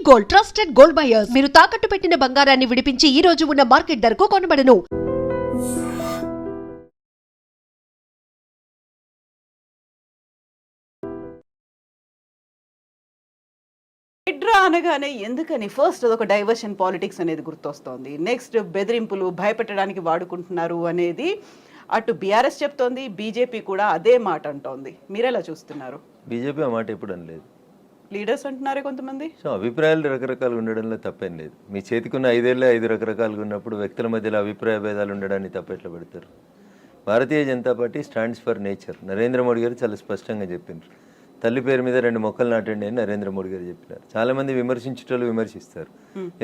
Gold, trusted gold buyers. మీరు తాకట్టు పెట్టిన బంగారాన్ని విడిపించి ఈ రోజు ఉన్న మార్కెట్ ధరకు కొనబడను. హైడ్రా అనగానే ఎందుకని ఫస్ట్ అదొక డైవర్షన్ పాలిటిక్స్ అనేది గుర్తొస్తోంది. నెక్స్ట్ బెదిరింపులు భయపెట్టడానికి వాడుకుంటున్నారు అనేది అటు బీఆర్ఎస్ చెప్తోంది, బీజేపీ కూడా అదే మాట అంటోంది. మీరెలా చూస్తున్నారు? బీజేపీ ఆ మాట ఎప్పుడు అనలేదు. లీడర్స్ అంటున్నారే కొంతమంది. సో అభిప్రాయాలు రకరకాలుగా ఉండడంలో తప్పేం లేదు. మీ చేతికున్న 5 ఏళ్ళే 5 రకరకాలుగా ఉన్నప్పుడు వ్యక్తుల మధ్యలో అభిప్రాయ భేదాలు ఉండడాన్ని తప్పెట్లా పెడతారు. Bharatiya Janata Party stands for nature. Narendra Modi గారు చాలా స్పష్టంగా చెప్పినారు. తల్లి పేరు మీద 2 మొక్కలు నాటండి అని నరేంద్ర మోడీ గారు చెప్పినారు. చాలా మంది విమర్శించేటోళ్ళు విమర్శిస్తారు.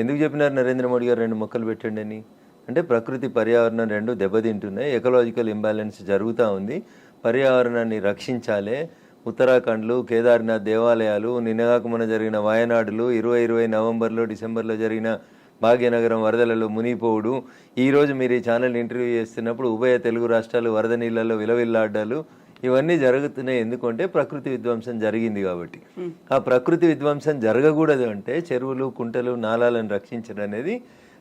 ఎందుకు చెప్పినారు నరేంద్ర మోడీ గారు 2 మొక్కలు పెట్టండి అని? అంటే ప్రకృతి పర్యావరణం 2 దెబ్బతింటున్నాయి, ఎకలాజికల్ ఇంబ్యాలెన్స్ జరుగుతూ ఉంది, పర్యావరణాన్ని రక్షించాలి. ఉత్తరాఖండ్లు, కేదార్నాథ్ దేవాలయాలు, నిన్నగాక మొన్న జరిగిన వాయనాడులు, 2020 నవంబర్లో డిసెంబర్లో జరిగిన భాగ్యనగరం వరదలలో మునిగిపోవుడు, ఈరోజు మీరు ఈ ఛానల్ ఇంటర్వ్యూ చేస్తున్నప్పుడు ఉభయ తెలుగు రాష్ట్రాలు వరద నీళ్ళల్లో విలవిల్లాడ్డాలు, ఇవన్నీ జరుగుతున్నాయి. ఎందుకంటే ప్రకృతి విధ్వంసం జరిగింది కాబట్టి. ఆ ప్రకృతి విధ్వంసం జరగకూడదు అంటే చెరువులు, కుంటలు, నాలాలను రక్షించడం అనేది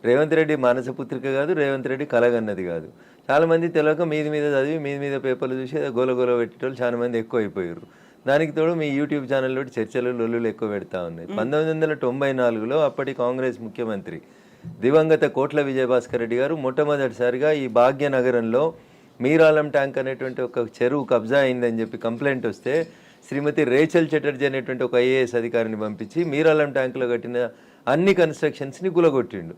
రేవంత్ రెడ్డి మానసపుత్రిక కాదు, రేవంత్ రెడ్డి కలగన్నది కాదు. చాలామంది తెలియక మీద చదివి మీద పేపర్లు చూసి గోల పెట్టేటోళ్ళు చాలామంది ఎక్కువ అయిపోయారు. దానికి తోడు మీ యూట్యూబ్ ఛానల్లో చర్చలు లొల్లులు ఎక్కువ పెడతా ఉన్నాయి. 1994లో అప్పటి కాంగ్రెస్ ముఖ్యమంత్రి దివంగత కోట్ల విజయభాస్కర్ రెడ్డి గారు మొట్టమొదటిసారిగా ఈ భాగ్యనగరంలో మీరాలం ట్యాంక్ అనేటువంటి ఒక చెరువు కబ్జా అయిందని చెప్పి కంప్లైంట్ వస్తే శ్రీమతి రేచల్ చటర్జీ అనేటువంటి ఒక ఐఏఎస్ అధికారిని పంపించి మీరాలం ట్యాంకులో కట్టిన అన్ని కన్స్ట్రక్షన్స్ని గులగొట్టిండు.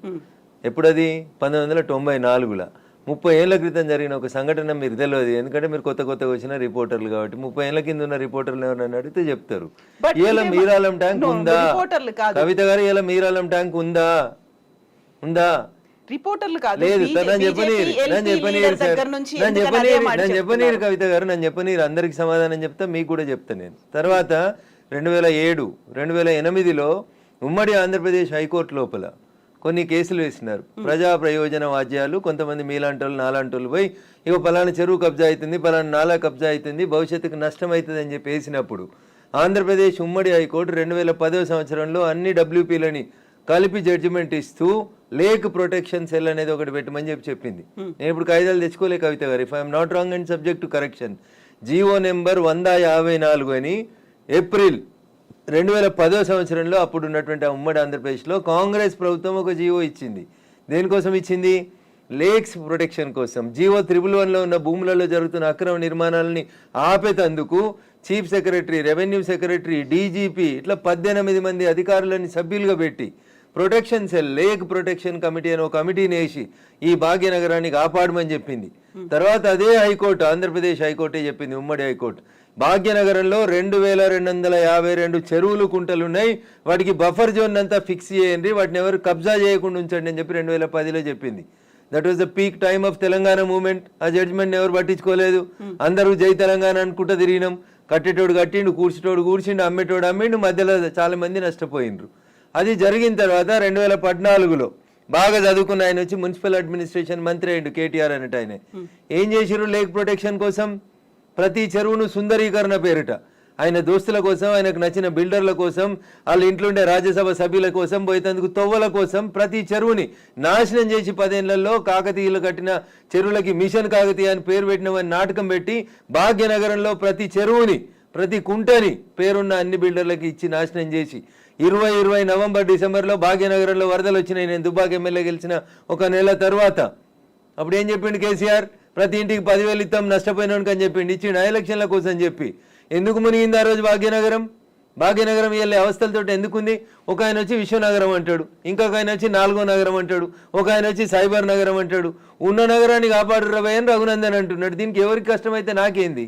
ఎప్పుడది? 1994లో. 30 ఏళ్ల క్రితం జరిగిన ఒక సంఘటన మీరు తెలియదు, ఎందుకంటే మీరు కొత్తగా వచ్చిన రిపోర్టర్లు కాబట్టి. 30 ఏళ్ల కింద ఉన్న రిపోర్టర్లు ఎవరైనా అడిగితే చెప్తారు. ఇలా మీరాలం ట్యాంక్ ఉందా కవిత గారు? ఇలా మీరాలం ట్యాంక్ ఉందా? రిపోర్టర్లు కాదు, లేదు. నన్ను చెప్పనీరు కవిత గారు, నన్ను చెప్పనీరు. అందరికి సమాధానం చెప్తా, మీకు కూడా చెప్తా నేను. తర్వాత 2007, 2008లో ఉమ్మడి ఆంధ్రప్రదేశ్ హైకోర్టు లోపల కొన్ని కేసులు వేసినారు. ప్రజా ప్రయోజన వాద్యాలు, కొంతమంది మీలాంటోళ్ళు నాలాంటోళ్ళు పోయి ఇక పలానా చెరువు కబ్జా అవుతుంది, పలానా నాలా కబ్జా అవుతుంది, భవిష్యత్తుకు నష్టం అవుతుంది అని చెప్పి వేసినప్పుడు ఆంధ్రప్రదేశ్ ఉమ్మడి హైకోర్టు 2010 సంవత్సరంలో అన్ని డబ్ల్యూపీలని కలిపి జడ్జిమెంట్ ఇస్తూ లేక్ ప్రొటెక్షన్ సెల్ అనేది ఒకటి పెట్టమని చెప్పింది. నేను ఇప్పుడు కాయిదాలు తెచ్చుకోలే కవిత గారు, if I'm not wrong and subject to correction. GO number 154 అని ఏప్రిల్ 2010 సంవత్సరంలో అప్పుడు ఉన్నటువంటి ఉమ్మడి ఆంధ్రప్రదేశ్లో కాంగ్రెస్ ప్రభుత్వం ఒక జీవో ఇచ్చింది. దేనికోసం ఇచ్చింది? లేక్స్ ప్రొటెక్షన్ కోసం. జీవో 111లో ఉన్న భూములలో జరుగుతున్న అక్రమ నిర్మాణాలని ఆపేతందుకు chief secretary, revenue secretary, DGP ఇట్లా 18 మంది అధికారులని సభ్యులుగా పెట్టి protection cell, lake protection committee అని ఒక కమిటీని వేసి ఈ భాగ్యనగరాన్ని కాపాడమని చెప్పింది. తర్వాత అదే హైకోర్టు, ఆంధ్రప్రదేశ్ హైకోర్టే చెప్పింది, ఉమ్మడి హైకోర్టు, భాగ్యనగరంలో 2252 చెరువులు, కుంటలు ఉన్నాయి, వాటికి బఫర్ జోన్ అంతా ఫిక్స్ చేయండి, వాటిని ఎవరు కబ్జా చేయకుండా ఉంచండి అని చెప్పి 2010లో చెప్పింది. That was the peak time of Telangana movement. ఆ జడ్జిమెంట్ ఎవరు పట్టించుకోలేదు. అందరూ జై తెలంగాణ అనుకుంటూ తిరిగినాం. కట్టేటోడు కట్టిండు, కూర్చేటోడు కూర్చిండు, అమ్మేటోడు అమ్మిండు, మధ్యలో చాలా మంది నష్టపోయిండ్రు. అది జరిగిన తర్వాత 2014లో బాగా చదువుకున్న ఆయన వచ్చి మున్సిపల్ అడ్మినిస్ట్రేషన్ మంత్రి అయ్యిండు, కేటీఆర్ అనేట ఆయన. ఏం చేసిరు? లేక్ ప్రొటెక్షన్ కోసం ప్రతి చెరువును సుందరీకరణ పేరిట ఆయన దోస్తుల కోసం, ఆయనకు నచ్చిన బిల్డర్ల కోసం, వాళ్ళ ఇంట్లో ఉండే రాజ్యసభ సభ్యుల కోసం, పోయేందుకు తొవ్వల కోసం ప్రతి చెరువుని నాశనం చేసి 10 ఏళ్లలో కాకతీయులు కట్టిన చెరువులకి మిషన్ కాకతీయ అని పేరు పెట్టినవని నాటకం పెట్టి భాగ్యనగరంలో ప్రతి చెరువుని, ప్రతి కుంటని పేరున్న అన్ని బిల్డర్లకి ఇచ్చి నాశనం చేసి 2020 నవంబర్ డిసెంబర్లో భాగ్యనగరంలో వరదలు వచ్చినాయి. నేను దుబ్బాక ఎమ్మెల్యే గెలిచిన 1 నెల తర్వాత అప్పుడు ఏం చెప్పిండు కేసీఆర్? ప్రతి ఇంటికి 10,000 ఇస్తాం నష్టపోయినానికి అని చెప్పిండు. ఇచ్చిండు ఎలక్షన్ల కోసం చెప్పి. ఎందుకు మునిగింది ఆ రోజు భాగ్యనగరం? భాగ్యనగరం వెళ్ళే అవస్థలతో ఎందుకుంది? ఒక ఆయన వచ్చి విశ్వనగరం అంటాడు, ఇంకొక ఆయన వచ్చి 4వ నగరం అంటాడు, ఒక ఆయన వచ్చి సైబర్ నగరం అంటాడు. ఉన్న నగరాన్ని కాపాడు రవయ్య అని రఘునందన్ అంటున్నాడు. దీనికి ఎవరికి కష్టమైతే నాకేంది?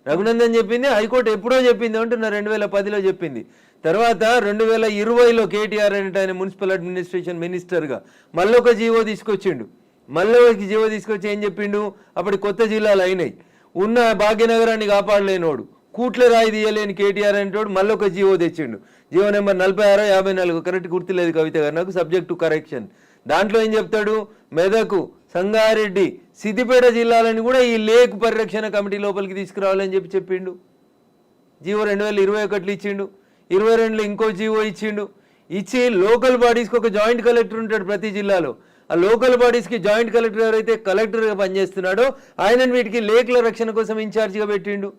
రఘునందన్ చెప్పింది, హైకోర్టు ఎప్పుడో చెప్పింది అంటున్నా, 2010లో చెప్పింది. తర్వాత 2020లో కేటీఆర్ అంటే ఆయన మున్సిపల్ అడ్మినిస్ట్రేషన్ మినిస్టర్గా మళ్ళీ ఒక జీవో తీసుకొచ్చిండు. తీసుకొచ్చి ఏం చెప్పిండు? అప్పటి కొత్త జిల్లాలు అయినాయి, ఉన్న భాగ్యనగరాన్ని కాపాడలేనోడు, కూట్ల రాయి తీయలేని కేటీఆర్ అంటోడు మళ్ళీ ఒక జీవో తెచ్చిండు. జీవో నెంబర్ 46, 54 కరెక్ట్ గుర్తులేదు కవిత గారు నాకు, సబ్జెక్ట్ టు కరెక్షన్. దాంట్లో ఏం చెప్తాడు? మెదకు, సంగారెడ్డి, సిద్దిపేట జిల్లాలని కూడా ఈ లేక్ పరిరక్షణ కమిటీ లోపలికి తీసుకురావాలని చెప్పిండు. జీవో 2021లో ఇచ్చిండు, 22లో ఇంకో జీవో ఇచ్చిండు. ఇచ్చి లోకల్ బాడీస్కి ఒక జాయింట్ కలెక్టర్ ఉంటాడు ప్రతి జిల్లాలో. ఆ లోకల్ బాడీస్కి జాయింట్ కలెక్టర్ ఎవరైతే కలెక్టర్గా పనిచేస్తున్నాడో ఆయనను వీటికి లేకుల రక్షణ కోసం ఇన్ఛార్జిగా పెట్టిండు.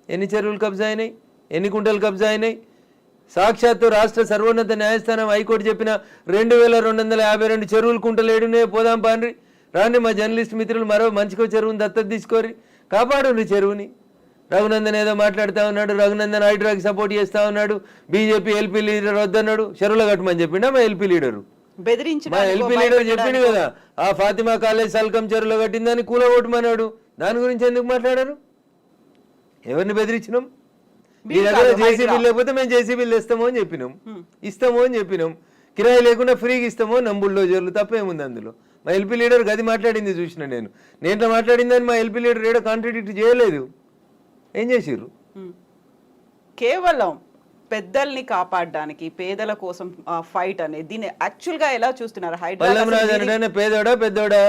ఎన్ని చెరువులు కబ్జా అయినాయి, ఎన్ని కుంటలు కబ్జా అయినాయి? సాక్షాత్తు రాష్ట్ర సర్వోన్నత న్యాయస్థానం హైకోర్టు చెప్పిన 2252 చెరువులు కుంటలు ఏడునే పోదాం పాండ్రి రాండి. మా జర్నలిస్ట్ మిత్రులు మరో మంచికో చెరువుని దత్తత తీసుకోరి, కాపాడు చెరువుని. రఘునందన్ ఏదో మాట్లాడుతూ ఉన్నాడు, రఘునందన్ హైడ్రాకి సపోర్ట్ చేస్తూ ఉన్నాడు, బీజేపీ ఎల్పీ లీడర్ వద్దన్నాడు. చెరువులు కట్టమని చెప్పిండా మా ఎల్పీ లీడరు? మా ఎల్పీ లీడర్ చెప్పిండు కదా, ఆ ఫాతిమా కాలేజ్ సల్కం చెరువులో కట్టిందని కూలగొట్టమన్నాడు. దాని గురించి ఎందుకు మాట్లాడారు? ఎవరిని బెదిరించినాం? మీ దగ్గర జేసీబీలు లేకపోతే మేము జేసీబీలు ఇస్తామో అని చెప్పినాం, ఇస్తామో అని చెప్పినాం. కిరాయి లేకుండా ఫ్రీగా ఇస్తామో నంబుల్లో జరులు తప్పేముంది అందులో? మా ఎల్పీ లీడర్ గది మాట్లాడింది చూసిన నేను మాట్లాడిందని మా ఎల్పీ లీడర్ ఏడో కాంట్రాడిక్ట్ చేయలేదు. ఏం చేసిర్రు? కేవలం పెద్దల్ని కాపాడడానికి పేదల కోసం ఫైట్ అనేది దీన్ని యాక్చువల్ గా ఎలా చూస్తున్నారు? పల్లం రాజు అంటే పేదోడా పెద్దోడా?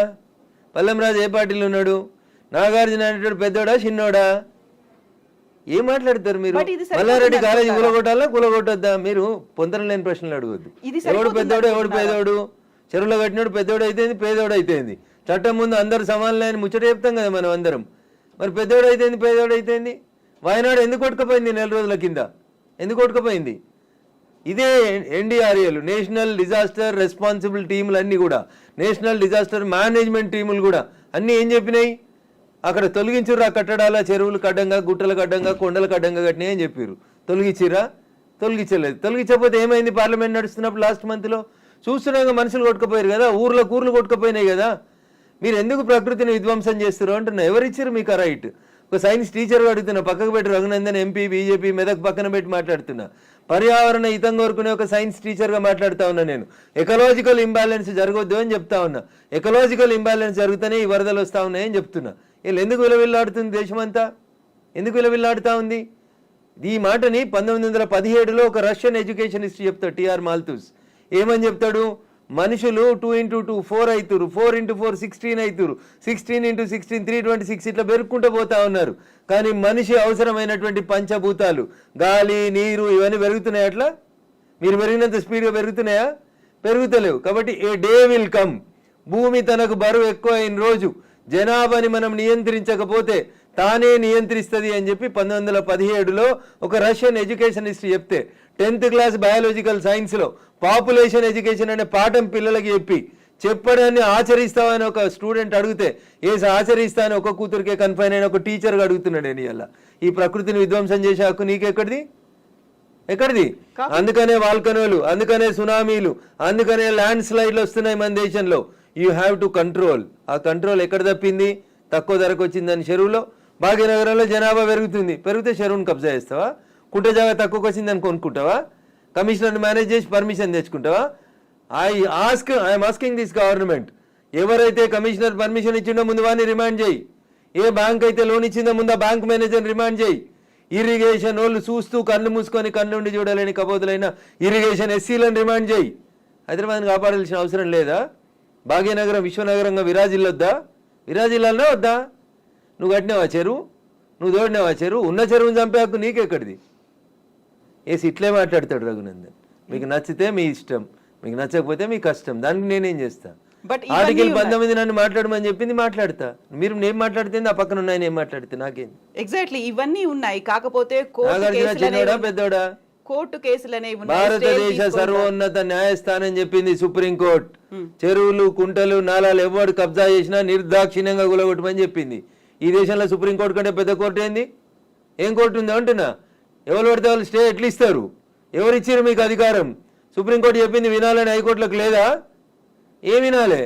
పల్లం రాజు ఏ పార్టీలో ఉన్నాడు? నాగార్జున అనేటోడు పెద్దోడా చిన్నోడా? ఏం మాట్లాడతారు మీరు? మల్లారెడ్డి కాలేజీ కూలగొట్టొద్దా? మీరు పొందడం లేని ప్రశ్నలు అడగొద్దు. ఎవడు పెద్దోడు ఎవడు పేదోడు? చెరువులో కట్టినోడు పెద్దోడు అయితేంది, పేదోడు అయితేంది. చట్టం ముందు అందరు సమానలే అని ముచ్చట చెప్తాం కదా మనం అందరం. మరి పెద్దోడు అయితేంది, పేదోడు అయితేంది? వాయనాడు ఎందుకు కొట్టుకుపోయింది 4 రోజుల కింద? ఎందుకు కొట్టుకుపోయింది? ఇదే ఎన్డీఆర్ఏలు, నేషనల్ డిజాస్టర్ రెస్పాన్సిబుల్ టీములు అన్నీ కూడా, నేషనల్ డిజాస్టర్ మేనేజ్మెంట్ టీములు కూడా అన్నీ ఏం చెప్పినాయి? అక్కడ తొలగించుర్రు ఆ కట్టడాల, చెరువులు కడ్డంగా, గుట్టల కడ్డంగా, కొండల కడ్డంగా కట్టినాయి అని చెప్పారు. తొలగించిరా? తొలగించలేదు. తొలగించకపోతే ఏమైంది? పార్లమెంట్ నడుస్తున్నప్పుడు లాస్ట్ మంత్లో చూస్తున్నాగా మనుషులు కొట్టుకుపోయారు కదా, ఊర్లు కొట్టుకుపోయినాయి కదా. మీరు ఎందుకు ప్రకృతిని విధ్వంసం చేస్తారు అంటున్నా. ఎవరిచ్చారు మీకు ఆ రైట్? ఒక సైన్స్ టీచర్ అడుగుతున్నా, పక్కకు పెట్టి రఘునందన్ ఎంపీ బీజేపీ మెదక్ పక్కన పెట్టి మాట్లాడుతున్నా. పర్యావరణ హితం కోరుకునే ఒక సైన్స్ టీచర్గా మాట్లాడుతూ ఉన్నా నేను. ఎకలాజికల్ ఇంబ్యాలెన్స్ జరగొద్దు అని చెప్తా ఉన్నా. ఎకలాజికల్ ఇంబ్యాలెన్స్ జరుగుతూనే ఈ వరదలు వస్తూ ఉన్నాయని చెప్తున్నా. వీళ్ళు ఎందుకు విలవిల్లాడుతుంది దేశమంతా? ఎందుకు విలవిల్లాడుతూ ఉంది? ఈ మాటని 1917లో ఒక రష్యన్ ఎడ్యుకేషన్ హిస్టరీ చెప్తాడు టిఆర్ మాల్తూస్. ఏమని చెప్తాడు? మనుషులు 2 × 2 4 అవుతారు, 4 × 4 16 అవుతారు, 16 × 16 326 ఇట్లా పెరుగుకుంటూ పోతా ఉన్నారు. కానీ మనిషి అవసరమైనటువంటి పంచభూతాలు గాలి, నీరు ఇవన్నీ పెరుగుతున్నాయి. అట్లా మీరు పెరిగినంత స్పీడ్గా పెరుగుతున్నాయా? పెరుగుతలేవు. కాబట్టి ఏ డే విల్ కమ్, భూమి తనకు బరువు ఎక్కువ అయిన రోజు జనాభాని మనం నియంత్రించకపోతే తానే నియంత్రిస్తుంది అని చెప్పి 1917లో ఒక రష్యన్ ఎడ్యుకేషన్ హిస్టరీ చెప్తే 10th క్లాస్ బయాలజికల్ సైన్స్లో పాపులేషన్ ఎడ్యుకేషన్ అనే పాఠం పిల్లలకి చెప్పడాన్ని ఆచరిస్తామని ఒక స్టూడెంట్ అడిగితే ఆచరిస్తా అని ఒక కూతురికే కన్ఫైన్ అయిన ఒక టీచర్గా అడుగుతున్నాడు. నేను ఇలా ఈ ప్రకృతిని విధ్వంసం చేసే హక్కు నీకెక్కడిది? ఎక్కడిది? అందుకనే వాల్కనోలు, అందుకనే సునామీలు, అందుకనే ల్యాండ్ స్లైడ్లు వస్తున్నాయి మన దేశంలో. You have to control. ఆ కంట్రోల్ ఎక్కడ తప్పింది? తక్కువ ధరకు వచ్చిందని చెరువులో. భాగ్యనగరంలో జనాభా పెరిగితే చెరువును కబ్జా చేస్తావా? కుంట జాగా తక్కువకి వచ్చిందని కొనుక్కుంటావా? కమిషనర్ని మేనేజ్ చేసి పర్మిషన్ తెచ్చుకుంటావా? ఐఎమ్ ఆస్కింగ్ దిస్ గవర్నమెంట్, ఎవరైతే కమిషనర్ పర్మిషన్ ఇచ్చిండో ముందు వాడిని రిమాండ్ చేయి. ఏ బ్యాంక్ అయితే లోన్ ఇచ్చిందో ముందు ఆ బ్యాంక్ మేనేజర్ని రిమాండ్ చేయి. ఇరిగేషన్ వాళ్ళు చూస్తూ కళ్ళు మూసుకొని కళ్ళుండి చూడలేని కబోతులైన ఇరిగేషన్ ఎస్సీలను రిమాండ్ చేయి. హైదరాబాద్ని కాపాడాల్సిన అవసరం లేదా? భాగ్యనగరం విశ్వనగరంగా విరాజిల్లొద్దా? విరాజిల్లాలనే వద్దా? నువ్వు కట్టినావా చెరువు? నువ్వు తోడినావా చెరువు? ఉన్న చెరువుని చంపే హక్కు నీకెక్కడిది? ఇట్లే మాట్లాడతాడు రఘునందన్. మీకు నచ్చితే మీ ఇష్టం, మీకు నచ్చకపోతే మీ కష్టం. దానికి నేనేం చేస్తా? ఆర్టికల్ 19 నన్ను మాట్లాడమని చెప్పింది, మాట్లాడతా. మీరు నేను మాట్లాడితే ఆ పక్కన ఉన్నాయని ఏం మాట్లాడితే నాకేం? ఎగ్జాక్ట్లీ ఇవన్నీ ఉన్నాయి. కాకపోతే చిన్నోడా పెద్దోడా? కోర్టు కేసులు అనేవి భారతదేశ సర్వోన్నత న్యాయస్థానం చెప్పింది, సుప్రీంకోర్టు చెరువులు, కుంటలు, నాలాలు ఎవడు కబ్జా చేసినా నిర్దాక్షిణ్యంగా గులగొట్టమని చెప్పింది. ఈ దేశంలో సుప్రీంకోర్టు కంటే పెద్ద కోర్టు ఏంది? ఏం కోర్టు ఉంది అంటున్నా? ఎవరు పడితే వాళ్ళు స్టే ఎట్లా ఇస్తారు? ఎవరు ఇచ్చారు మీకు అధికారం? సుప్రీంకోర్టు చెప్పింది వినాలని హైకోర్టులకు లేదా? ఏం వినాలే?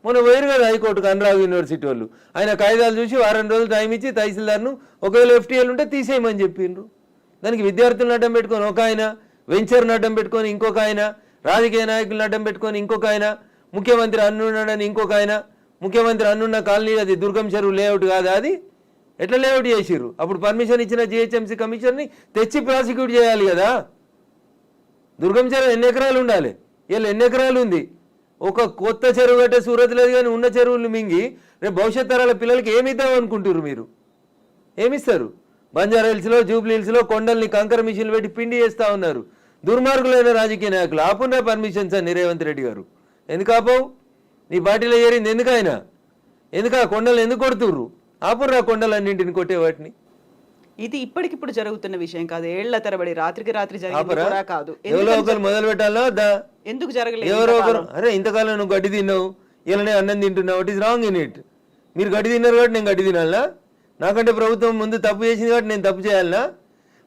మొన్న పోయారు కదా హైకోర్టుకు అనురాగ్ యూనివర్సిటీ వాళ్ళు. ఆయన కాయిదాలు చూసి వారం రోజులు టైం ఇచ్చి తహసీల్దార్ను ఒకవేళ ఎఫ్టీఎల్ ఉంటే తీసేయమని చెప్పిండ్రు. దానికి విద్యార్థులను అడ్డం పెట్టుకొని ఒక ఆయన, వెంచర్ను అడ్డం పెట్టుకొని ఇంకొక ఆయన, రాజకీయ నాయకులను అడ్డం పెట్టుకొని ఇంకొక ఆయన, ముఖ్యమంత్రి అన్నున్నాడని ఇంకొక ఆయన. ముఖ్యమంత్రి అన్నున్న కాలనీ అది దుర్గం చెరువు లేఅవుట్ కాదా? అది ఎట్లా లేఅవుట్ చేసిర్రు? అప్పుడు పర్మిషన్ ఇచ్చిన జిహెచ్ఎంసీ కమిషనర్ని తెచ్చి ప్రాసిక్యూట్ చేయాలి కదా. దుర్గం చెరువు ఎన్ని ఎకరాలు ఉండాలి? వీళ్ళు ఎన్ని ఎకరాలు ఉంది? ఒక కొత్త చెరువు కట్టే సూరత్ లేదు కానీ ఉన్న చెరువులు మింగి రేపు భవిష్యత్ తరాల పిల్లలకి ఏమిద్దాం అనుకుంటారు మీరు? ఏమిస్తారు? బంజారా హిల్స్లో, జూబ్లీ హిల్స్లో కొండల్ని కంకర మిషన్లు పెట్టి పిండి చేస్తూ ఉన్నారు. దుర్మార్గులైన రాజకీయ నాయకులు ఆపున్నా పర్మిషన్ సార్ రేవంత్ రెడ్డి గారు. ఎందుకు ఆపవు? నీ పార్టీలో ఏరింది ఎందుకు ఆయన? ఎందుకు ఆ కొండలు ఎందుకు కొడుతుర్రు? ఆపుర్రా కొండలన్నింటిని కొట్టే వాటిని. ఇది ఇప్పటికిప్పుడు జరుగుతున్న విషయం కాదు, ఏళ్ల తరబడి రాత్రికి రాత్రి జరిగింది కూడా కాదు. ఎవరో ఒకరు మొదలు పెట్టాలా ఎందుకు జరగలేదు? ఎవరో ఒకరు అరే ఇంతకాలం నువ్వు గడ్డి తిన్నావు, ఇలానే అన్నం తింటున్నావు, it is wrong in it. మీరు గడ్డి తిన్నారు కాబట్టి నేను గడ్డి తినాలా? నాకంటే ప్రభుత్వం ముందు తప్పు చేసింది కాబట్టి నేను తప్పు చేయాలనా?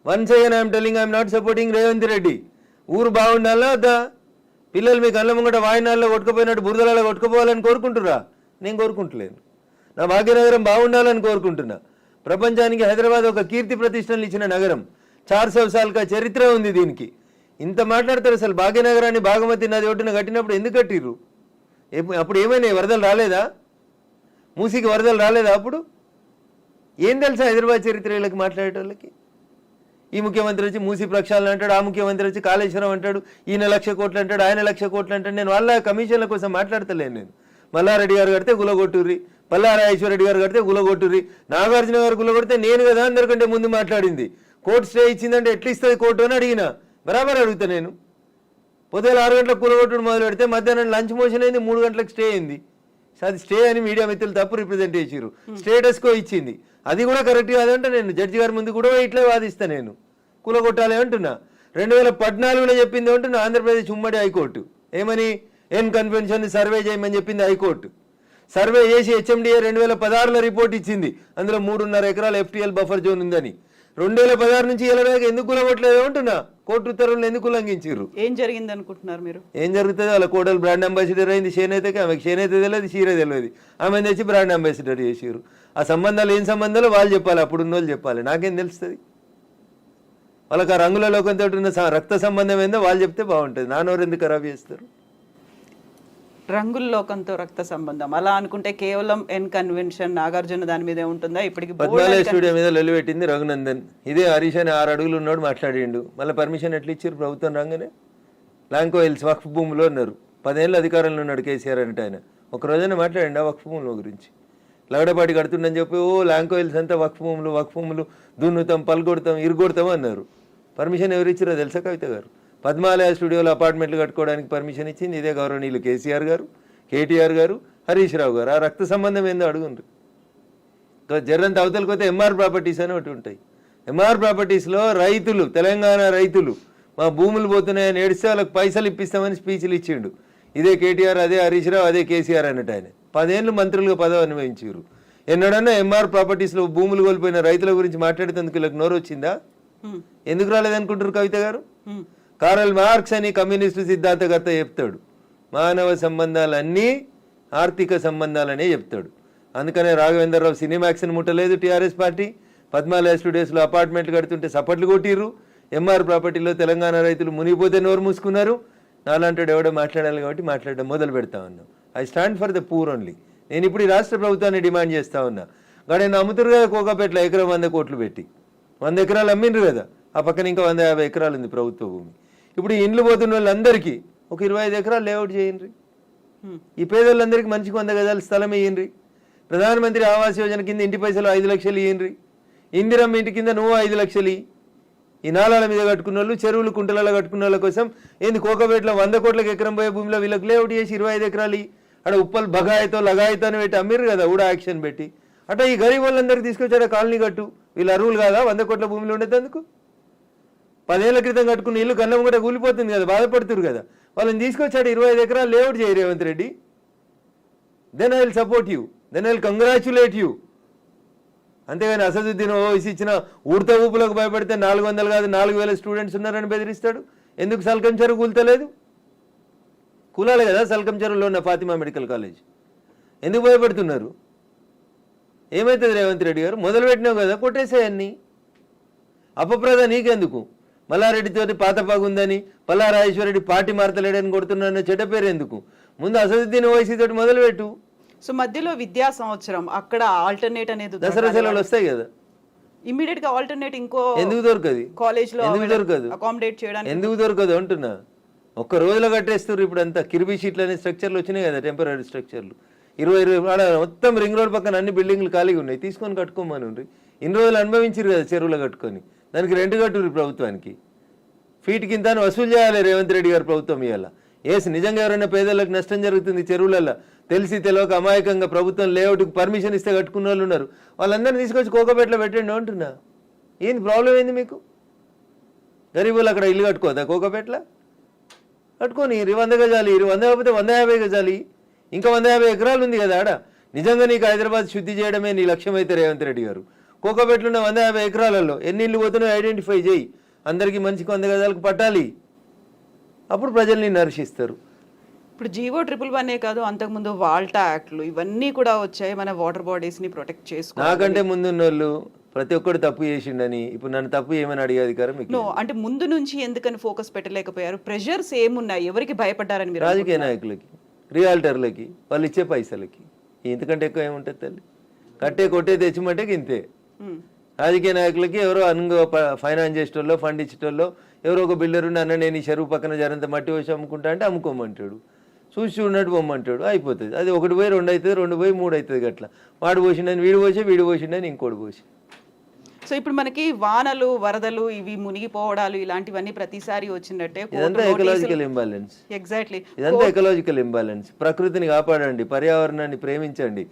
Once again I'm telling I'm not supporting Revanth Reddy. ఊరు బాగుండాలా వద్దా? పిల్లలు మీ కళ్ళ ముంగట వాయినాల్లో కొట్టుకుపోయినట్టు బురదలలో కొట్టుకుపోవాలని కోరుకుంటురా? నేను కోరుకుంటలేను. నా భాగ్యనగరం బాగుండాలని కోరుకుంటున్నా. ప్రపంచానికి హైదరాబాద్ ఒక కీర్తి ప్రతిష్టలు ఇచ్చిన నగరం, 400 సార్లుగా చరిత్ర ఉంది దీనికి. ఇంత మాట్లాడతారు. అసలు భాగ్యనగరాన్ని బాగమతి నది ఒడ్డున కట్టినప్పుడు ఎందుకు కట్టిర్రు? అప్పుడు ఏమైనా వరదలు రాలేదా? మూసీకి వరదలు రాలేదా? అప్పుడు ఏం తెలుసా హైదరాబాద్ చరిత్ర వీళ్ళకి మాట్లాడేటోళ్ళకి? ఈ ముఖ్యమంత్రి వచ్చి మూసీ ప్రక్షాళన అంటాడు, ఆ ముఖ్యమంత్రి వచ్చి కాళేశ్వరం అంటాడు, ఈయన 1,00,000 కోట్లు అంటాడు, ఆయన 1,00,000 కోట్లు అంటాడు. నేను వాళ్ళ కమిషన్ల కోసం మాట్లాడతలేను. నేను మల్లారెడ్డి గారు కడితే గులగొట్టుర్రి, పల్లారాజేశ్వరరెడ్డి గారు కడితే గులగొట్టుర్రి, నాగార్జున గారు గులగొడితే నేను కదా అందరికంటే ముందు మాట్లాడింది. కోర్టు స్టే ఇచ్చిందంటే ఎట్లా ఇస్తుంది కోర్టు అని అడిగిన. బరాబర్ అడుగుతా నేను. పొద్దున 6 గంటలకు కూలగొట్టుడు మొదలు పెడితే మధ్యాహ్నం లంచ్ మోషన్ అయింది, 3 గంటలకు స్టే అయింది. అది స్టే అని మీడియా మిత్రులు తప్పు రిప్రజెంట్ చేసిర్రు. స్టేటస్కో ఇచ్చింది, అది కూడా కరెక్ట్ కాదంటే నేను జడ్జి గారి ముందు కూడా ఇట్లా వాదిస్తా. నేను కూలగొట్టాలి అంటున్నా. 2014లో చెప్పింది అంటున్నా ఆంధ్రప్రదేశ్ ఉమ్మడి హైకోర్టు. ఏమని? ఎన్ కన్వెన్షన్ సర్వే చేయమని చెప్పింది హైకోర్టు. సర్వే చేసి హెచ్ఎండిఏ 2016లో రిపోర్ట్ ఇచ్చింది, అందులో 3.5 ఎకరాల FTL బఫర్ జోన్ ఉందని. 2016 నుంచి ఇలా ఎందుకు కూలగొట్టలేదు అంటున్నా. కోర్టు ఉత్తర్వులను ఎందుకు ఉల్లంఘించారు? ఏం జరిగింది అనుకుంటున్నారు మీరు? ఏం జరుగుతుంది? వాళ్ళ కోడలు బ్రాండ్ అంబాసిడర్ అయింది చేనేతకి. ఆమెకి చేనేత తెలియదు, చీర తెలియదు, ఆమె తెచ్చి బ్రాండ్ అంబాసిడర్ చేసారు. ఆ సంబంధాలు ఏం సంబంధాలు వాళ్ళు చెప్పాలి, అప్పుడున్న వాళ్ళు చెప్పాలి. నాకేం తెలుస్తుంది? వాళ్ళకి ఆ రంగుల లోకంతో ఉన్న రక్త సంబంధం ఏందో వాళ్ళు చెప్తే బాగుంటుంది. నానోరు ఎందుకు ఖరాబ్ చేస్తారు? రంగుల లోకంతో రక్త సంబంధం అలా అనుకుంటే కేవలం ఎన్ కన్వెన్షన్ నాగార్జున దాని మీదే ఉంటుందా? ఇప్పటికి పద్మాలయ స్టూడియో మీద లొల్లి పెట్టింది రఘునందన్. ఇదే హరీష్ అని 6 అడుగులు ఉన్నాడు మాట్లాడిండు. మళ్ళీ పర్మిషన్ ఎట్లా ఇచ్చారు ప్రభుత్వం రాగానే? లాంకో హిల్స్ వక్ఫ్ భూమిలో ఉన్నారు. 10 ఏళ్ళు అధికారంలో ఉన్నాడు కేసీఆర్ అంటే. ఆయన ఒక రోజైనా మాట్లాడండి ఆ వక్ఫ్ భూముల గురించి? లగడపాటి కడుతుండని చెప్పి లాంకో హిల్స్ అంతా వక్ఫ్ భూములు దున్నుతాం, పల్గొడతాం, ఇరుగొడతాం అన్నారు. పర్మిషన్ ఎవరు ఇచ్చారో తెలుసా కవిత గారు? పద్మాలయ స్టూడియోలో అపార్ట్మెంట్లు కట్టుకోవడానికి పర్మిషన్ ఇచ్చింది ఇదే గౌరవనీయులు కేసీఆర్ గారు, కేటీఆర్ గారు, హరీష్ రావు గారు. ఆ రక్త సంబంధం ఏందో అడుగుండ్రు. జర్రంత అవతలకి పోతే ఎంఆర్ ప్రాపర్టీస్ అని ఒకటి ఉంటాయి. ఎంఆర్ ప్రాపర్టీస్లో రైతులు, తెలంగాణ రైతులు మా భూములు పోతున్నాయని ఏడిస్తే వాళ్ళకి పైసలు ఇప్పిస్తామని స్పీచ్లు ఇచ్చిండు. ఇదే కేటీఆర్, అదే హరీష్ రావు, అదే కేసీఆర్ అన్నట్టు. ఆయన 10 ఏళ్ళు మంత్రులుగా పదవి అనుభవించారు. ఎన్నడన్నా ఎంఆర్ ప్రాపర్టీస్లో భూములు కోల్పోయిన రైతుల గురించి మాట్లాడేందుకు వీళ్ళకి నోరు వచ్చిందా? ఎందుకు రాలేదనుకుంటారు కవిత గారు? కారల్ మార్క్స్ అని కమ్యూనిస్టు సిద్ధాంతకర్త చెప్తాడు, మానవ సంబంధాలన్నీ ఆర్థిక సంబంధాలనే చెప్తాడు. అందుకనే రాఘవేంద్రరావు సినిమాక్స్ని ముట్టలేదు టీఆర్ఎస్ పార్టీ. పద్మాలయ స్టూడియోస్లో అపార్ట్మెంట్లు కడుతుంటే సపట్లు కొట్టిర్రు. ఎంఆర్ ప్రాపర్టీలో తెలంగాణ రైతులు మునిగిపోతే నోరు మూసుకున్నారు. నాలంటాడు ఎవడో మాట్లాడాలి కాబట్టి మాట్లాడడం మొదలు పెడతా ఉన్నాం. I stand for the poor only. నేను ఇప్పుడు ఈ రాష్ట్ర ప్రభుత్వాన్ని డిమాండ్ చేస్తా ఉన్నా. నేను అమ్ముతురు కదా కోకాపేటలో ఎకరం 100 కోట్లు పెట్టి 100 ఎకరాలు అమ్మిండ్రు కదా. ఆ పక్కన ఇంకా 150 ఎకరాలు ఉంది ప్రభుత్వ భూమి. ఇప్పుడు ఈ ఇండ్లు పోతున్న వాళ్ళందరికీ ఒక 25 ఎకరాలు లేఅవుట్ చేయండి. ఈ పేదోళ్ళందరికీ మంచికి 100 గజాల స్థలం ఇయ్యండి. ప్రధానమంత్రి ఆవాస్ యోజన కింద ఇంటి పైసలు 5 లక్షలు ఇయ్యండి. ఇందిరమ్మ ఇంటి కింద నువ్వు 5 లక్షలు. ఈ నాలాల మీద కట్టుకున్న వాళ్ళు, చెరువులు కుంటలలో కట్టుకున్న వాళ్ళ కోసం ఏంది కోకపేటలో 100 కోట్లకు ఎకరం పోయే భూమిలో వీళ్ళకి లేఅవుట్ చేసి 25 ఎకరాలు అక్కడ ఉప్పల్ బగాయితో లగాయితో అని పెట్టి అమ్మిర్రు కదా, కూడా యాక్షన్ పెట్టి. అట్లా ఈ గరీబ్ వాళ్ళందరికీ తీసుకొచ్చాడు కాలనీ కట్టు. వీళ్ళు అరువులు కాదా 100 కోట్ల భూమిలో ఉండేందుకు? 10 ఏళ్ల క్రితం కట్టుకున్న ఇల్లు కన్నం కూడా కూలిపోతుంది కదా, బాధపడుతురు కదా. వాళ్ళని తీసుకొచ్చాడు 25 ఎకరాలు లేఅవుట్ చేయి Revanth Reddy. Then I will support you, then I will congratulate you. అంతేగాని అసదుద్దీన్ ఓవైసీ ఇచ్చిన ఉడత ఊపులకు భయపడితే 400 కాదు 4000 స్టూడెంట్స్ ఉన్నారని బెదిరిస్తాడు. ఎందుకు సల్కం చెరువు కూల్తలేదు? కూలాలి కదా సల్కం చెరువులో ఉన్న ఫాతిమా మెడికల్ కాలేజ్. ఎందుకు భయపడుతున్నారు? ఏమవుతుంది రేవంత్ రెడ్డి గారు? మొదలుపెట్టినావు కదా, కొట్టేసేయన్ని. అపప్రద నీకెందుకు? మల్లారెడ్డితోటి పాతపాగుందని, పల్లారాజేశ్వరరెడ్డి పార్టీ మారతలేడని కొడుతున్నాను చెడ్డ పేరు ఎందుకు? ముందు అసదుద్దీన్ ఓవైసీ తోటి మొదలుపెట్టు. సో మధ్యలో విద్యా సంవత్సరం అక్కడ ఆల్టర్నేట్ అనేది దసరా సెలవులు వస్తాయి కదా, ఇమీడియట్ గా ఆల్టర్నేట్ ఇంకో ఎందుకు దొరకదు? కాలేజ్ లో ఎందుకు దొరకదు? అకామిడేట్ చేయడానికి ఎందుకు దొరకదు అంటున్నా. ఒక్క రోజులో కట్టేస్తారు. ఇప్పుడు అంతా కిర్బీ షీట్లు అనే స్ట్రక్చర్లు వచ్చినాయి కదా, టెంపరీ స్ట్రక్చర్లు. 20 మొత్తం రింగ్ రోడ్ పక్కన అన్ని బిల్డింగ్లు ఖాళీగా ఉన్నాయి, తీసుకొని కట్టుకోమని. ఇన్ని రోజులు అనుభవించారు కదా చెరువులో కట్టుకొని, దానికి రెంట్ కట్టుర్రు ప్రభుత్వానికి. ఫీట్ కింద వసూలు చేయాలి రేవంత్ రెడ్డి గారు ప్రభుత్వం ఇవాళ. నిజంగా ఎవరైనా పేదలకు నష్టం జరుగుతుంది చెరువులలో తెలిసి తెలియక అమాయకంగా ప్రభుత్వం లేఅవుట్కి పర్మిషన్ ఇస్తే కట్టుకున్న వాళ్ళు ఉన్నారు, వాళ్ళందరినీ తీసుకొచ్చి కోకపేటలో పెట్టండి అంటున్నా. ఏంది ప్రాబ్లం ఏంది మీకు? గరీబులు అక్కడ ఇల్లు కట్టుకోదా కోకపేటలో? కట్టుకొని 100 గజాలు 100 కాకపోతే 150 గజాలు, ఇంకా 150 ఎకరాలు ఉంది కదా ఆడ. నిజంగా నీకు హైదరాబాద్ శుద్ధి చేయడమే నీ లక్ష్యం అయితే రేవంత్ రెడ్డి గారు, కోకపేటలో ఉన్న 150 ఎకరాలలో ఎన్ని ఇళ్ళు పోతున్నాయో ఐడెంటిఫై చేయి, అందరికీ మంచికి 100 గజాలకు పట్టాలి, అప్పుడు ప్రజల్ని నరిశిస్తారు. ఇప్పుడు జీవో 111 కాదు, అంతకుముందు వాల్టా యాక్ట్లు ఇవన్నీ కూడా వచ్చాయి మన వాటర్ బాడీస్ని ప్రొటెక్ట్ చేసుకో. నాకంటే ముందున్న వాళ్ళు ప్రతి ఒక్కరు తప్పు చేసిండని ఇప్పుడు నన్ను తప్పు ఏమని అడిగే అధికారం మీకు నో అంటే ముందు నుంచి ఎందుకని ఫోకస్ పెట్టలేకపోయారు? ప్రెషర్స్ ఏమున్నాయి? ఎవరికి భయపడ్డారని మీరు? రాజకీయ నాయకులకి, రియాల్టర్లకి, వాళ్ళు ఇచ్చే పైసలకి. ఇంతకంటే ఎక్కువ ఏముంటుంది తల్లి? కట్టే కొట్టే తెచ్చిమంటే ఇంతే. రాజకీయ నాయకులకి ఎవరో ఫైనాన్స్ చేసేటోళ్ళు, ఫండ్ ఇచ్చేటోళ్ళు, ఎవరో ఒక బిల్డర్ ఉండి అన్న నేను ఈ చెరువు పక్కన జరంత మట్టి వచ్చి అమ్ముకుంటా అంటే అమ్ముకోమంటాడు, చూసి చూడనట్టు పొమ్మంటాడు, అయిపోతుంది. అది 1 పోయి 2 అవుతుంది, 2 పోయి 3 అవుతుంది. గట్లా వాడు పోసిండని వీడు పోసి, వీడు పోసిండని ఇంకోటి పోసి. సో ఇప్పుడు మనకి వానలు, వరదలు, ఇవి మునిగిపోవడాలు ఇలాంటివన్నీ ప్రతిసారి వచ్చినట్టే. ఇదంతా ఎకలాజికల్ ఇంబ్యాలెన్స్. ఎగ్జాక్ట్లీ ఇదంతా ఎకలాజికల్ ఇంబ్యాలెన్స్. ప్రకృతిని కాపాడండి, పర్యావరణాన్ని ప్రేమించండి.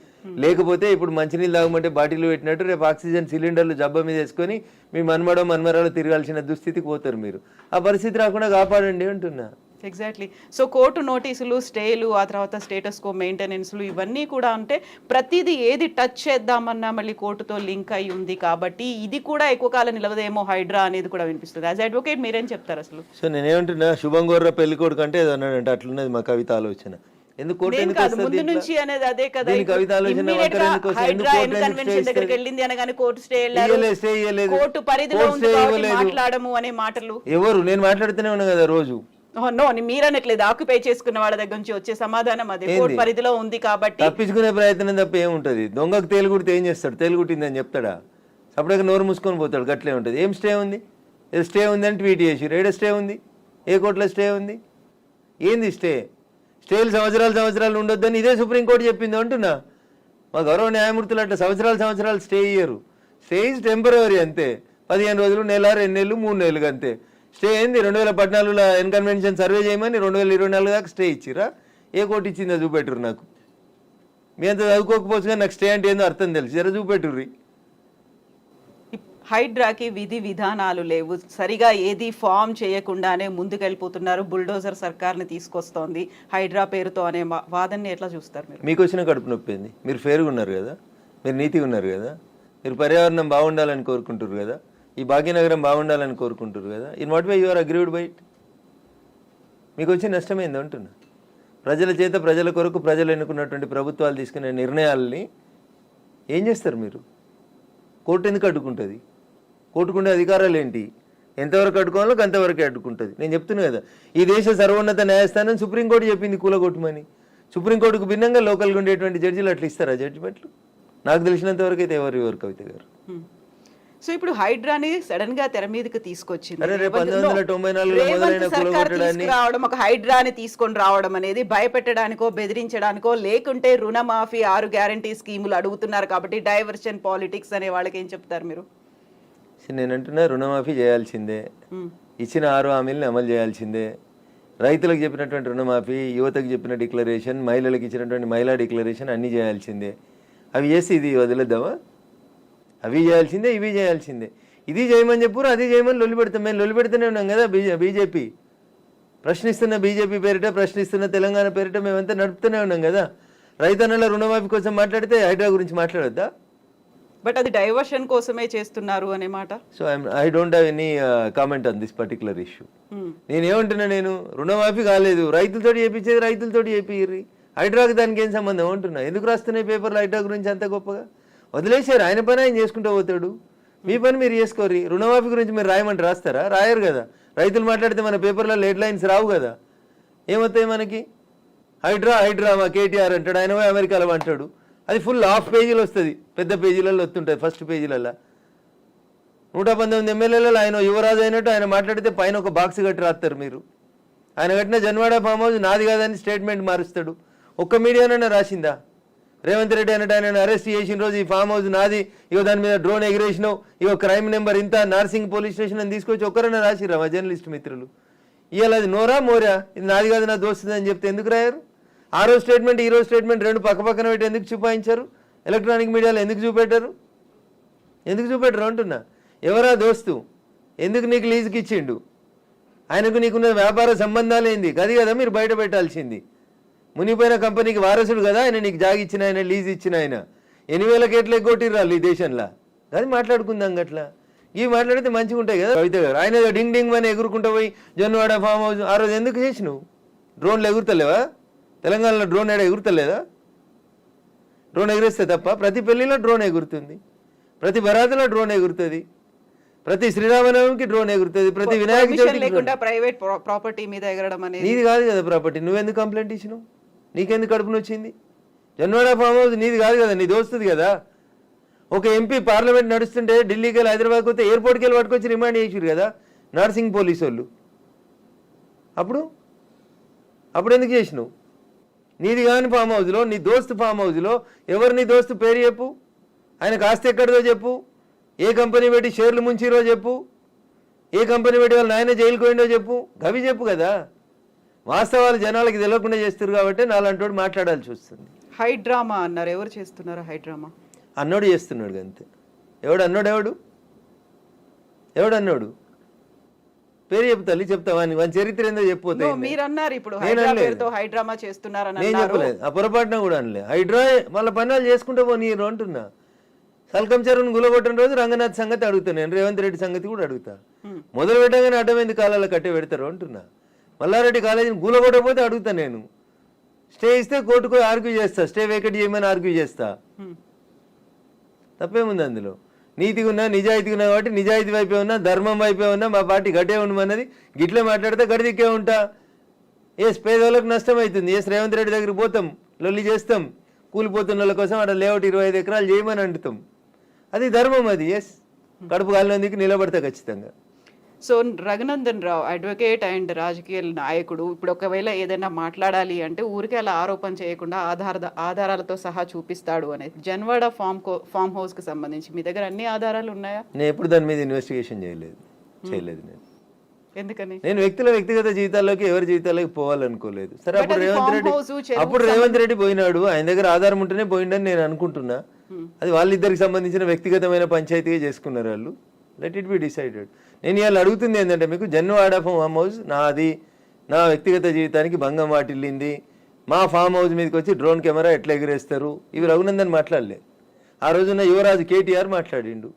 లేకపోతే ఇప్పుడు మంచినీళ్ళు తాగమంటే బాటిల్ పెట్టినట్టు రేపు ఆక్సిజన్ సిలిండర్లు జబ్బ మీద వేసుకొని మీ మన్మరాలు తిరగాల్సిన దుస్థితికి పోతారు మీరు. ఆ పరిస్థితి రాకుండా కాపాడండి అంటున్నా. ఎగ్జాక్ట్లీ. సో కోర్టు నోటీసులు, స్టేలు, ఆ తర్వాత స్టేటస్ కో మెయింటెనెన్స్లు ఇవన్నీ కూడా అంటే ప్రతిదీ ఏది టచ్ చేద్దామన్నా మళ్ళీ కోర్టుతో లింక్ అయి ఉంది కాబట్టి ఇది కూడా ఎక్కువ కాలం నిలవదేమో హైడ్రా అనేది కూడా వినిపిస్తుంది. యాజ్ అడ్వకేట్ మీరేం చెప్తారు అసలు? సో నేనేమంటున్నా, శుభం గోర్ర పెళ్లి కొడుకు అంటే ఏదో అన్నాడంటే అట్లున్నది మా కవిత ఆలోచన. ఎందుకు కోర్టు ఎందుకు కాదు ముందు నుంచి అనేది అదే కదా. కవిత ఆలోచన దగ్గరికి వెళ్ళింది అనగానే కోర్టు స్టే కోర్టు పరిధిలో మాట్లాడము అనే మాటలు ఎవరు? నేను మాట్లాడుతూనే ఉన్నా కదా రోజు. నో మీరనట్లేదు, ఆక్యుపై చేసుకున్న వాళ్ళ దగ్గర నుంచి వచ్చే సమాధానం అదే, కోర్టు పరిధిలో ఉంది కాబట్టి. తప్పించుకునే ప్రయత్నం తప్ప ఏముంటది? దొంగకు తేలుగుడితే ఏం చేస్తాడు? తేలుగుట్టిందని చెప్తాడా? అప్పుడే నోరు మూసుకొని పోతాడు. గట్లే ఉంటుంది. ఏం స్టే ఉంది? స్టే ఉంది అని ట్వీట్ చేసి ఏడ స్టే ఉంది? ఏ కోర్టులో స్టే ఉంది? ఏంది స్టే? స్టేలు సంవత్సరాలు ఉండొద్దని ఇదే సుప్రీంకోర్టు చెప్పింది అంటున్నా. మా గౌరవ న్యాయమూర్తులు అట్లా సంవత్సరాలు స్టే ఇయ్యరు. స్టే ఈజ్ టెంపరరీ అంతే. 15 రోజులు, నెల, 2 నెలలు, 3 నెలలు అంతే. స్టే ఏంది? 2014లో ఎన్కన్వెన్షన్ సర్వే చేయమని 2024 దాకా స్టే ఇచ్చిరా? ఏ కోర్టు ఇచ్చిందో చూపెట్టురు నాకు. మీ అంత చదువుకోకపోవచ్చు కానీ నాకు స్టే అంటే ఏందో అర్థం తెలుసు. జర చూపెట్టుర్రి. హైడ్రాకి విధి విధానాలు లేవు, సరిగా ఏది ఫామ్ చేయకుండానే ముందుకెళ్ళిపోతున్నారు. బుల్డోజర్ సర్కార్ని తీసుకొస్తోంది హైడ్రా పేరుతో అనే వాదనని ఎట్లా చూస్తారు మీరు? మీకు వచ్చిన కడుపు నొప్పి ఏంది? మీరు ఫేర్గా ఉన్నారు కదా, మీరు నీతిగా ఉన్నారు కదా, మీరు పర్యావరణం బాగుండాలని కోరుకుంటారు కదా, ఈ భాగ్యనగరం బాగుండాలని కోరుకుంటారు కదా. In what way you are agreed by it? మీకు వచ్చే నష్టం ఏంది అంటున్నా. ప్రజల చేత, ప్రజల కొరకు ప్రజలు ఎన్నుకున్నటువంటి ప్రభుత్వాలు తీసుకునే నిర్ణయాలని ఏం చేస్తారు మీరు? కోర్టు ఎందుకు అడ్డుకుంటుంది? కోర్టుకుండే అధికారాలు ఏంటి? ఎంతవరకు అడ్డుకోవాలో అంతవరకే అడ్డుకుంటుంది. నేను చెప్తున్నా కదా, ఈ దేశ సర్వోన్నత న్యాయస్థానం సుప్రీంకోర్టు చెప్పింది కూలగొట్టమని. సుప్రీంకోర్టుకు భిన్నంగా లోకల్గా ఉండేటువంటి జడ్జిలు అట్లా ఇస్తారా జడ్జిమెంట్లు? నాకు తెలిసినంత వరకు అయితే ఎవరు కవిత గారు. సో ఇప్పుడు హైడ్రాని సడన్ గా తెర మీదకి తీసుకొచ్చింది. 1994 రావడం, ఒక హైడ్రాని తీసుకొని రావడం అనేది భయపెట్టడానికో బెదిరించడానికో, లేకుంటే రుణమాఫీ 6 గ్యారంటీ స్కీములు అడుగుతున్నారు కాబట్టి డైవర్షన్ పాలిటిక్స్ అనే వాళ్ళకి ఏం చెప్తారు మీరు? నేను అంటున్నా, రుణమాఫీ చేయాల్సిందే, ఇచ్చిన 6 హామీలను అమలు చేయాల్సిందే. రైతులకు చెప్పినటువంటి రుణమాఫీ, యువతకు చెప్పిన డిక్లరేషన్, మహిళలకు ఇచ్చినటువంటి మహిళా డిక్లరేషన్ అన్నీ చేయాల్సిందే. అవి చేసి ఇది వదిలేద్దామా? అవి చేయాల్సిందే, ఇవి చేయాల్సిందే. ఇది చేయమని చెప్పురు, అది చేయమని లొల్లి పెడతాం. మేము లొల్లి పెడుతూనే ఉన్నాం కదా. బీజేపీ ప్రశ్నిస్తున్న, బీజేపీ పేరిట ప్రశ్నిస్తున్న తెలంగాణ పేరిట మేమంతా నడుపుతూనే ఉన్నాం కదా. రైతన్నల రుణమాఫీ కోసం మాట్లాడితే హైడ్రా గురించి మాట్లాడొద్దా? బట్ అది డైవర్షన్ కోసమే చేస్తున్నారు అనే మాట. So I don't have any comment on this particular issue. నేనేమంటున్నా, నేను రుణమాఫీ కాలేదు, రైతులతో చేయించేది రైతులతో చేపిర్రి, హైడ్రాకి దానికి ఏం సంబంధం అంటున్నా. ఎందుకు రాస్తున్నాయి పేపర్లు హైడ్రా గురించి అంత గొప్పగా? వదిలేశారు, ఆయన పని ఆయన చేసుకుంటూ పోతాడు, మీ పని మీరు చేసుకోరు. రుణమాఫీ గురించి మీరు రాయమంటే రాస్తారా? రాయరు కదా. రైతులు మాట్లాడితే మన పేపర్లో హెడ్ లైన్స్ రావు కదా. ఏమవుతాయి మనకి? హైడ్రా మా కేటీఆర్ అంటాడు, ఆయన పోయి అమెరికాలో అంటాడు. అది ఫుల్ హాఫ్ పేజీలు వస్తుంది, పెద్ద పేజీలలో వస్తుంటాయి. ఫస్ట్ పేజీలలో 119 ఎమ్మెల్యేలలో ఆయన యువరాజు అయినట్టు ఆయన మాట్లాడితే పైన ఒక బాక్స్ కట్టి రాస్తారు మీరు. ఆయన కట్టిన జన్వాడ ఫామ్ హౌస్ నాది కాదని స్టేట్మెంట్ మారుస్తాడు. ఒక్క మీడియానైనా రాసిందా? రేవంత్ రెడ్డి అన్నట్టు ఆయన అరెస్ట్ చేసిన రోజు ఈ ఫామ్ హౌస్ నాది, ఇగో దాని మీద డ్రోన్ ఎగిరేసినావు, ఇగో క్రైమ్ నెంబర్ ఇంత, నార్సింగ్ పోలీస్ స్టేషన్ అని తీసుకొచ్చి ఒక్కరైనా రాసిరా మా జర్నలిస్ట్ మిత్రులు? ఇవాళ అది నోరా మోరా, ఇది నాది కాదు నా దోస్తుంది అని చెప్తే ఎందుకు రాయారు? ఆ రోజు స్టేట్మెంట్ ఈ రోజు స్టేట్మెంట్ రెండు పక్క పక్కన పెట్టి ఎందుకు చూపాయించారు? ఎలక్ట్రానిక్ మీడియాలో ఎందుకు చూపెట్టారు? ఎందుకు చూపెట్టరు అంటున్నా. ఎవరా దోస్తు? ఎందుకు నీకు లీజుకి ఇచ్చిండు? ఆయనకు నీకున్న వ్యాపార సంబంధాలు ఏంది? అది కదా మీరు బయట పెట్టాల్సింది. మునిపోయిన కంపెనీకి వారసుడు కదా ఆయన, నీకు జాగి ఇచ్చిన ఆయన, లీజ్ ఇచ్చిన ఆయన. 8,000 కోట్లు ఎగ్గొట్టిర్రాళ్ళు ఈ దేశంలో. అది మాట్లాడుకుందాం గట్లా. ఇవి మాట్లాడితే మంచిగా ఉంటాయి కదా కవిత గారు. ఆయన డింగ్ డింగ్ అని ఎగురుకుంటూ పోయి జొన్నవాడ ఫామ్ హౌస్ ఆ రోజు ఎందుకు చేసినావు? డ్రోన్లు ఎగురుతలేవా? తెలంగాణలో డ్రోన్ ఏడా ఎగురుతలేదా? డ్రోన్ ఎగిరేస్తే తప్ప ప్రతి పెళ్లిలో డ్రోన్ ఎగురుతుంది, ప్రతి బరాతలో డ్రోన్ ఎగురుతుంది, ప్రతి శ్రీరామనవమికి డ్రోన్ ఎగురుతుంది, ప్రతి వినాయక చవితికి లేకుండా ప్రైవేట్ ప్రాపర్టీ మీద ఎగరడం అనేది నీది కాదు కదా ప్రాపర్టీ. నువ్వెందుకు కంప్లైంట్ ఇచ్చినావు? నీకెందుకు కడుపున వచ్చింది? జన్వాడ ఫామ్ హౌస్ నీది కాదు కదా, నీ దోస్తుంది కదా. ఒక ఎంపీ పార్లమెంట్ నడుస్తుంటే ఢిల్లీకి వెళ్ళి హైదరాబాద్కి వస్తే ఎయిర్పోర్ట్కి వెళ్ళి పట్టుకొచ్చి రిమాండ్ చేసారు కదా నార్సింగ్ పోలీసు వాళ్ళు. అప్పుడు ఎందుకు చేసినావు? నీది కాని ఫామ్ హౌస్లో, నీ దోస్తు ఫామ్ హౌస్లో ఎవరు నీ దోస్తు పేరు చెప్పు, ఆయనకు ఆస్తి ఎక్కడిదో చెప్పు, ఏ కంపెనీ పెట్టి షేర్లు ముంచిరో చెప్పు, ఏ కంపెనీ పెట్టి వాళ్ళ నాయన జైలుకు పోయిండో చెప్పు, గవి చెప్పు కదా. వాస్తవాలు జనాలకి తెలియకుండా చేస్తారు కాబట్టి నాలంటోడు మాట్లాడాల్సి వస్తుంది. హైడ్రామా అన్నారు. ఎవరు చేస్తున్నారు హైడ్రామా? అన్నోడు చేస్తున్నాడు అంతే. ఎవడు అన్నోడు? ఎవడు పేరు చెప్తా చెప్తావా? వాని చరిత్ర ఏందో చెప్పిపోతే మీరు అన్నారు ఇప్పుడు హైడ్రామా చేస్తున్నారని. నేను చెప్పలేదు, ఆ పొరపాటున కూడా అనలే. హైడ్రా వాళ్ళ పనులు చేసుకుంటూ పోనీరు అంటున్నా. సల్కం చెరువును గులగొట్టిన రోజు రంగనాథ్ సంగతి అడుగుతా, నేను రేవంత్ రెడ్డి సంగతి కూడా అడుగుతా. మొదలు పెట్టగానే అడ్డమైంది కాలాల కట్టే పెడతారు అంటున్నా. మల్లారెడ్డి కాలేజీని గులగొట్టకపోతే అడుగుతా నేను. స్టే ఇస్తే కోర్టుకు ఆర్గ్యూ చేస్తా, స్టే వేకెట్ చేయమని ఆర్గ్యూ చేస్తా. తప్పేముంది అందులో? నీతిగా ఉన్నా, నిజాయితీగా ఉన్నా కాబట్టి నిజాయితీ వైపే ఉన్నా, ధర్మం వైపే ఉన్నా, మా పార్టీ గట్టే ఉండమన్నది. గిట్లే మాట్లాడితే గడిదిక్కే ఉంటా. పేదవాళ్ళకు నష్టం అవుతుంది. రేవంత్ రెడ్డి దగ్గరికి పోతాం, లొల్లి చేస్తాం, కూలిపోతున్న వాళ్ళ కోసం అక్కడ లేఅవుట్ 25 ఎకరాలు చేయమని అంటుతాం. అది ధర్మం. అది కడుపు కాలినందుకు నిలబడతా ఖచ్చితంగా. So Raghunandan Rao advocate and రాజకీయ నాయకుడు, ఇప్పుడు ఒకవేళ ఏదైనా మాట్లాడాలి అంటే ఊరికే అలా ఆరోపణ చేయకుండా ఆధారాలతో సహా చూపిస్తాడు అనేది. జన్వాడ ఫామ్ హౌస్ కి సంబంధించి మీ దగ్గర అన్ని ఆధారాలు ఉన్నాయా? నేను ఎప్పుడు దాని మీద ఇన్వెస్టిగేషన్ చేయలేదు. నేను ఎందుకని? నేను వ్యక్తిగత జీవితాల్లోకి, ఎవరి జీవితాల్లోకి పోవాలనుకోలేదు. సరే, అప్పుడు రేవంత్ రెడ్డి పోయినాడు, ఆయన దగ్గర ఆధారం ఉంటేనే పోయిండని నేను అనుకుంటున్నా. అది వాళ్ళిద్దరికి సంబంధించిన వ్యక్తిగతమైన పంచాయతీగా చేసుకున్నారు వాళ్ళు. Let it be decided. నేను ఇవాళ అడుగుతుంది ఏంటంటే, మీకు జన్వాడ ఫామ్ హౌస్ నాది, నా వ్యక్తిగత జీవితానికి భంగం వాటిల్లింది, మా ఫామ్ హౌస్ మీదకి వచ్చి డ్రోన్ కెమెరా ఎట్లా ఎగిరేస్తారు, ఇవి రఘునందన్ మాట్లాడలే. ఆ రోజున యువరాజు కేటీఆర్ మాట్లాడిండు.